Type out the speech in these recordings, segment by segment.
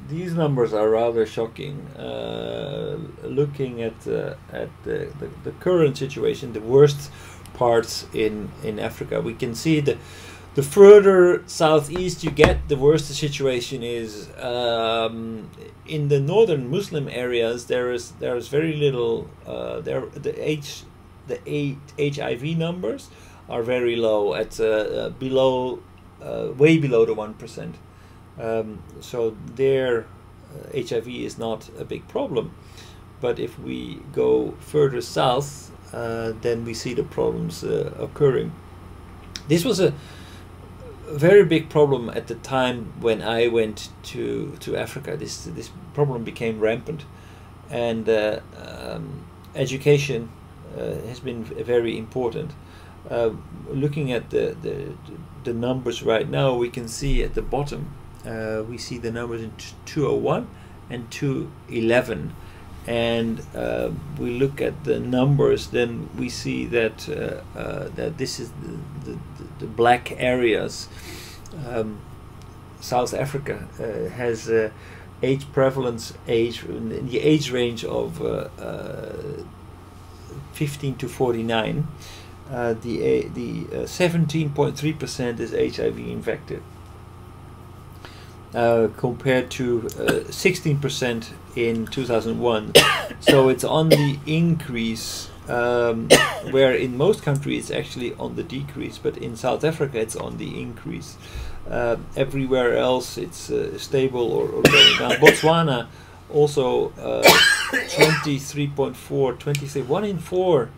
these numbers are rather shocking. Looking at the current situation, the worst parts in Africa, we can see the further southeast you get, the worse the situation is. In the northern Muslim areas, there is very little. The HIV numbers are very low, at below, way below the 1%. So there, HIV is not a big problem. But if we go further south, then we see the problems occurring. This was a very big problem at the time when I went to Africa. This problem became rampant, and education has been very important. Looking at the numbers right now, we can see at the bottom, we see the numbers in 2001 and 2011, and we look at the numbers, then we see that that this is the black areas. South Africa has age prevalence in the age range of 15 to 49. The 17.3% is HIV infected, compared to 16% in 2001. So it's on the increase, where in most countries it's actually on the decrease, but in South Africa it's on the increase. Everywhere else it's stable or going down. Botswana also 23.4, 23, 1 in 4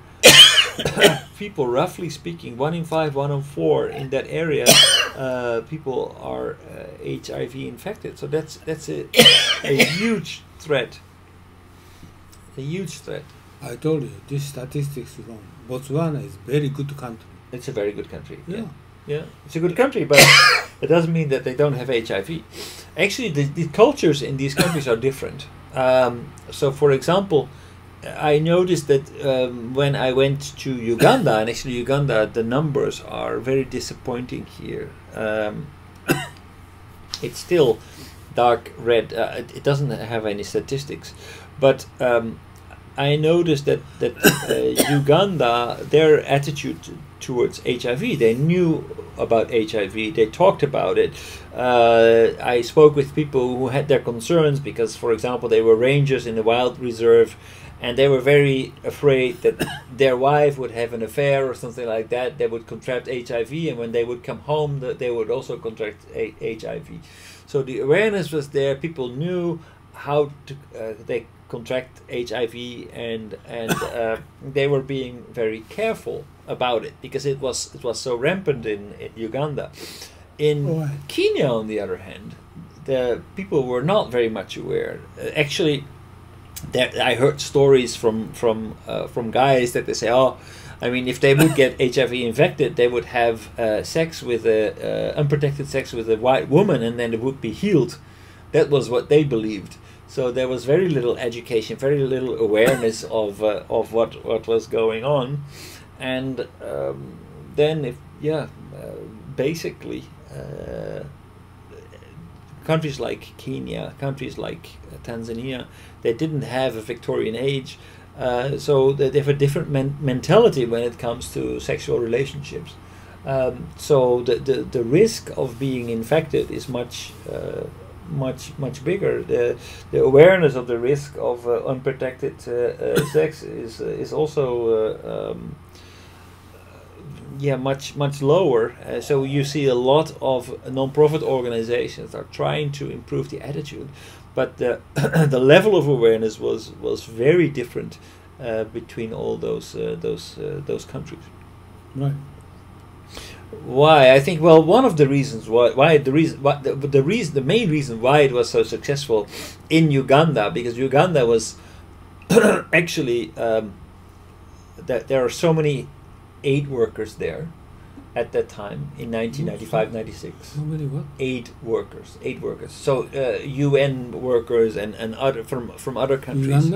people, roughly speaking, 1 in 5, 1 in 4 in that area, people are HIV infected. So that's a huge threat. A huge threat. I told you this statistics is wrong. Botswana is very good country. It's a very good country. Yeah. Yeah, it's a good country, but it doesn't mean that they don't have HIV. Actually, the cultures in these countries are different. So, for example, I noticed that when I went to Uganda, and actually Uganda, the numbers are very disappointing here. It's still dark red. It doesn't have any statistics, but I noticed that Uganda, their attitude towards HIV, they knew about HIV, they talked about it. I spoke with people who had their concerns because, for example, they were rangers in the wild reserve, and they were very afraid that their wife would have an affair or something like that. They would contract HIV, and when they would come home, they would also contract HIV. So the awareness was there. People knew how to they contract HIV, and they were being very careful about it because it was so rampant in Uganda. In Kenya, on the other hand, the people were not very much aware. Actually, I heard stories from guys that they say, oh, I mean, if they would get HIV infected, they would have sex with unprotected sex with a white woman, and then it would be healed. That was what they believed. So there was very little education, very little awareness of what was going on, and then basically countries like Kenya, countries like Tanzania, they didn't have a Victorian age, so they have a different mentality when it comes to sexual relationships. So the risk of being infected is much bigger. The awareness of the risk of unprotected sex is also much lower. So you see a lot of non-profit organizations are trying to improve the attitude, but the the level of awareness was very different between all those countries. Right. Why? I think, well, one of the reasons the main reason why it was so successful in Uganda, because Uganda was actually that there are so many aid workers there at that time in 1995-96. How many what? Aid workers. So UN workers and other from other countries.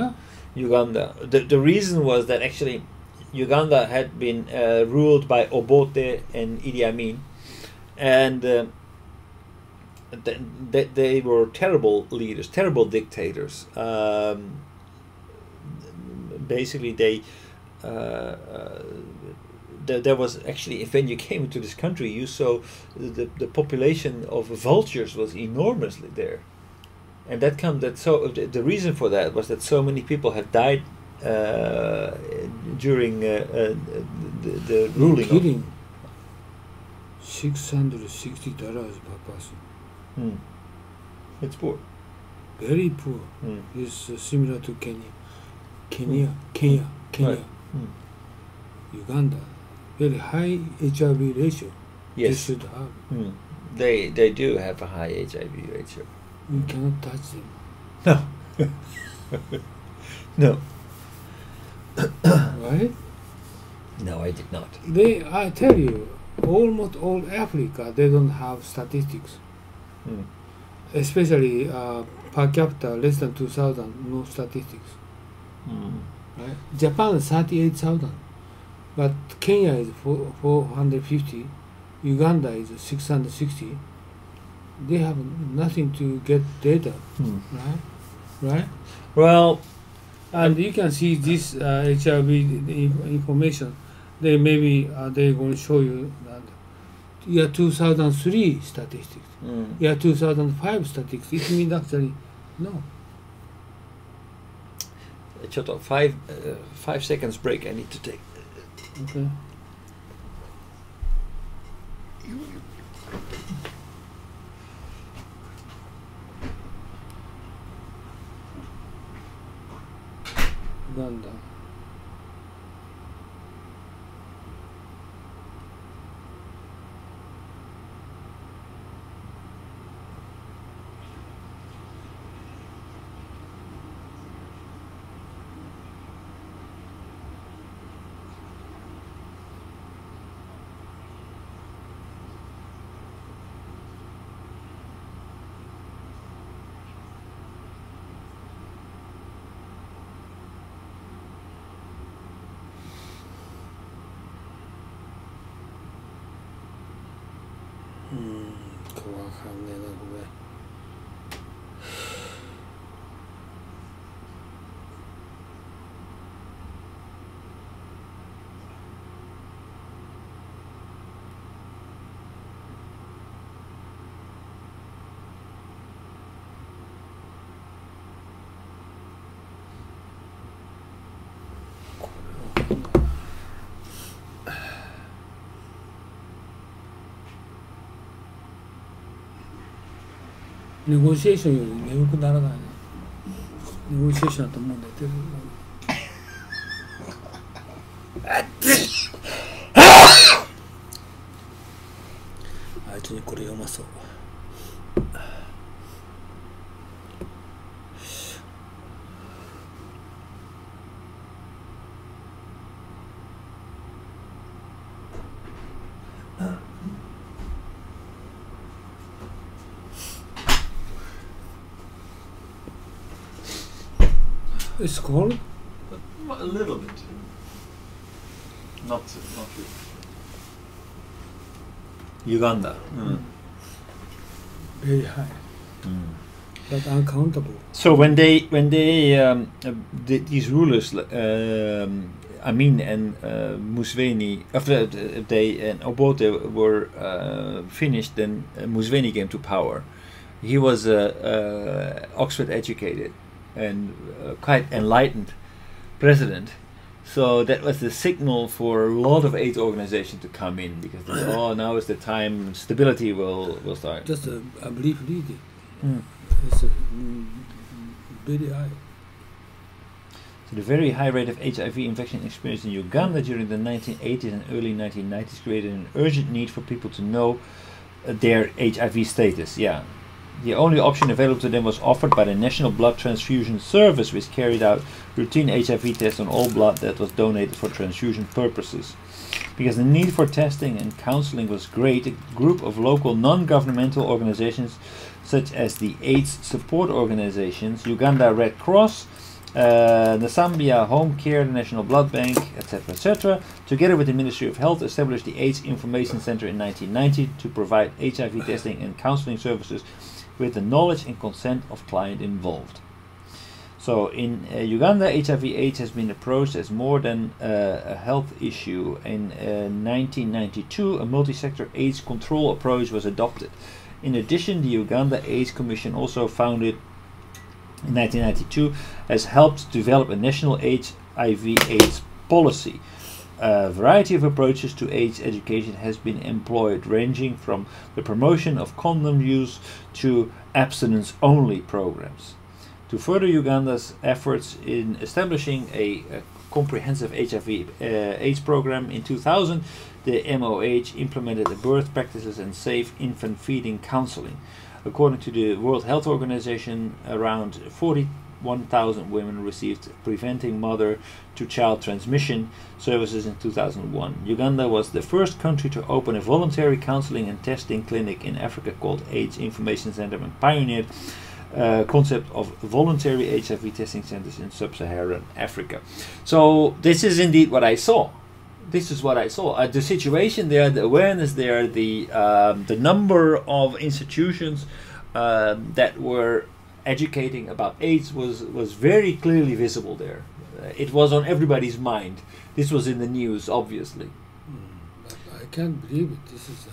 Uganda. The reason was that actually Uganda had been ruled by Obote and Idi Amin, and they were terrible leaders, terrible dictators. Basically, there was actually, when you came into this country, you saw the population of vultures was enormously there, and the reason for that was that so many people had died during the ruling. Kidding. $660 per person. It's poor. Very poor. It's similar to Kenya. Kenya. Right. Uganda. Very high HIV ratio. Yes. They should have. They do have a high HIV ratio. You cannot touch them. No. No. Right? No, I did not. I tell you, almost all Africa, they don't have statistics. Especially per capita, less than 2,000, no statistics. Right? Japan is 38,000, but Kenya is 450, Uganda is 660. They have nothing to get data, right? Well, and you can see this HIV information. They maybe they're going to show you that year 2003 statistics, year 2005 statistics. It means actually no. Shut up. 5 seconds break. I need to take. Okay. Uganda. Negotiation より眠くならないね。ネゴシエーションだと思うんだよ。あいつにこれ読まそう。It's cold? A little bit. Not really. Uganda. Very high. But uncountable. So when they these rulers, Amin and Museveni, after they and Obote were finished, then Museveni came to power. He was Oxford educated and quite enlightened president, so that was the signal for a lot of aid organizations to come in, because they said, now is the time, stability will start. Just a brief reading. It's very high. So the very high rate of HIV infection experienced in Uganda during the 1980s and early 1990s created an urgent need for people to know their HIV status. Yeah. The only option available to them was offered by the National Blood Transfusion Service, which carried out routine HIV tests on all blood that was donated for transfusion purposes. Because the need for testing and counseling was great, a group of local non-governmental organizations such as the AIDS support organizations, Uganda Red Cross, The Zambia Home Care, the National Blood Bank, etc., together with the Ministry of Health, established the AIDS Information Center in 1990 to provide HIV testing and counseling services with the knowledge and consent of client involved. So in Uganda, HIV/AIDS has been approached as more than a health issue. In 1992, a multi-sector AIDS control approach was adopted. In addition, the Uganda AIDS Commission, also founded in 1992, has helped develop a national HIV/AIDS policy. A variety of approaches to AIDS education has been employed, ranging from the promotion of condom use to abstinence-only programs. To further Uganda's efforts in establishing a comprehensive HIV/AIDS program, in 2000, the MOH implemented a birth practices and safe infant feeding counseling. According to the World Health Organization, around 41,000 women received preventing mother-to-child transmission services in 2001. Uganda was the first country to open a voluntary counseling and testing clinic in Africa called AIDS Information Center, and pioneered concept of voluntary HIV testing centers in sub-Saharan Africa. So this is indeed what I saw. This is what I saw. The situation there, the awareness there, the number of institutions that were educating about AIDS was very clearly visible there. It was on everybody's mind. This was in the news, obviously. But I can't believe it. This is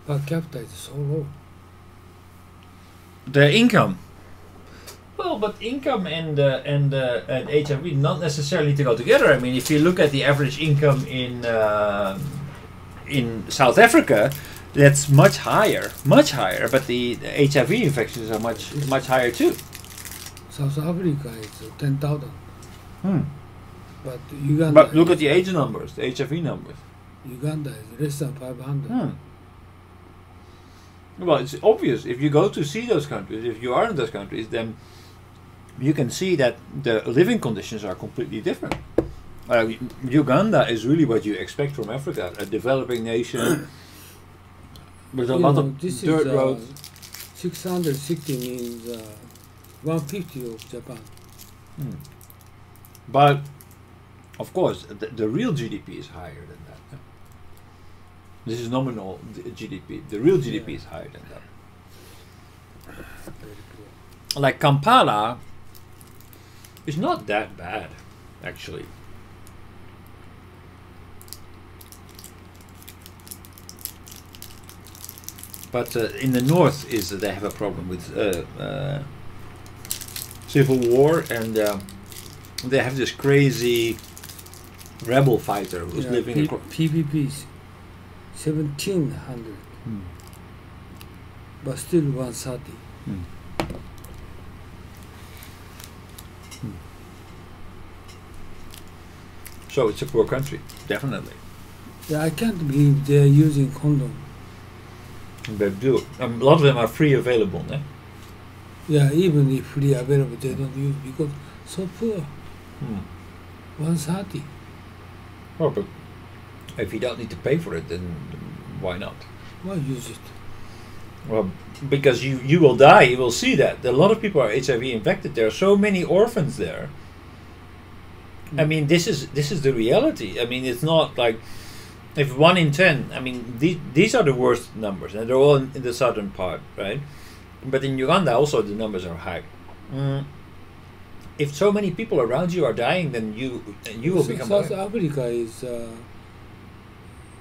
per capita is so low. The income. Well, but income and HIV not necessarily to go together. I mean, if you look at the average income in South Africa, that's much higher. But the HIV infections are much higher too. South Africa is 10,000. But Uganda. But look at the AIDS numbers, the HIV numbers. Uganda is less than 500. Well, it's obvious. If you go to see those countries, if you are in those countries, then you can see that the living conditions are completely different. Uganda is really what you expect from Africa, a developing nation with a lot of dirt roads. 660 means 150 of Japan. But, of course, the real GDP is higher than that. This is nominal GDP. The real GDP is higher than that. Like Kampala is not that bad, actually. But in the north is they have a problem with civil war, and they have this crazy rebel fighter who's living across. PPPs, 1,700, but still 130. So it's a poor country, definitely. Yeah, I can't believe they're using condom. They do. A lot of them are free available, né? Yeah, even if free available, they don't use because so poor. 130. Well, but if you don't need to pay for it, then why not? Why use it? Well, because you will die. You will see that a lot of people are HIV infected. There are so many orphans there. I mean, this is the reality. I mean, it's not like if 1 in 10. I mean, these are the worst numbers, and they're all in the southern part, right? But in Uganda, also the numbers are high. If so many people around you are dying, then you will become. South Africa is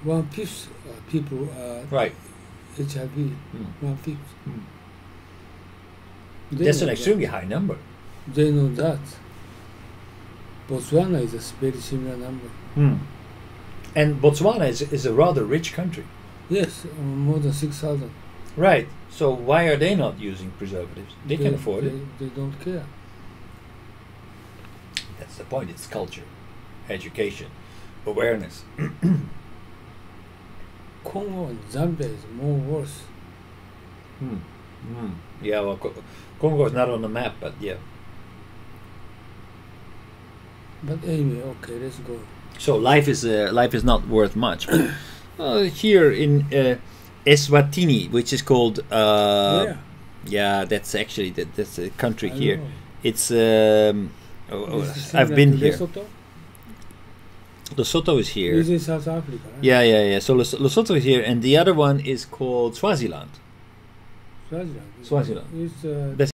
1/5 people right. HIV. 1/5. That's an extremely high number. They know that. Botswana is a very similar number. And Botswana is a rather rich country. Yes, more than 6,000. Right. So why are they not using preservatives? They can afford it. They don't care. That's the point. It's culture, education, awareness. Congo and Zambia is more worse. Yeah, well, Congo is not on the map, but yeah. But anyway, okay, let's go. So life is not worth much. But here in Eswatini, which is called yeah, that's actually that's a country here. It's I've been here. Lesotho? Lesotho is here. It's in South Africa, right? Yeah. So Lesotho is here, and the other one is called Swaziland. Swaziland. Swaziland. It's That's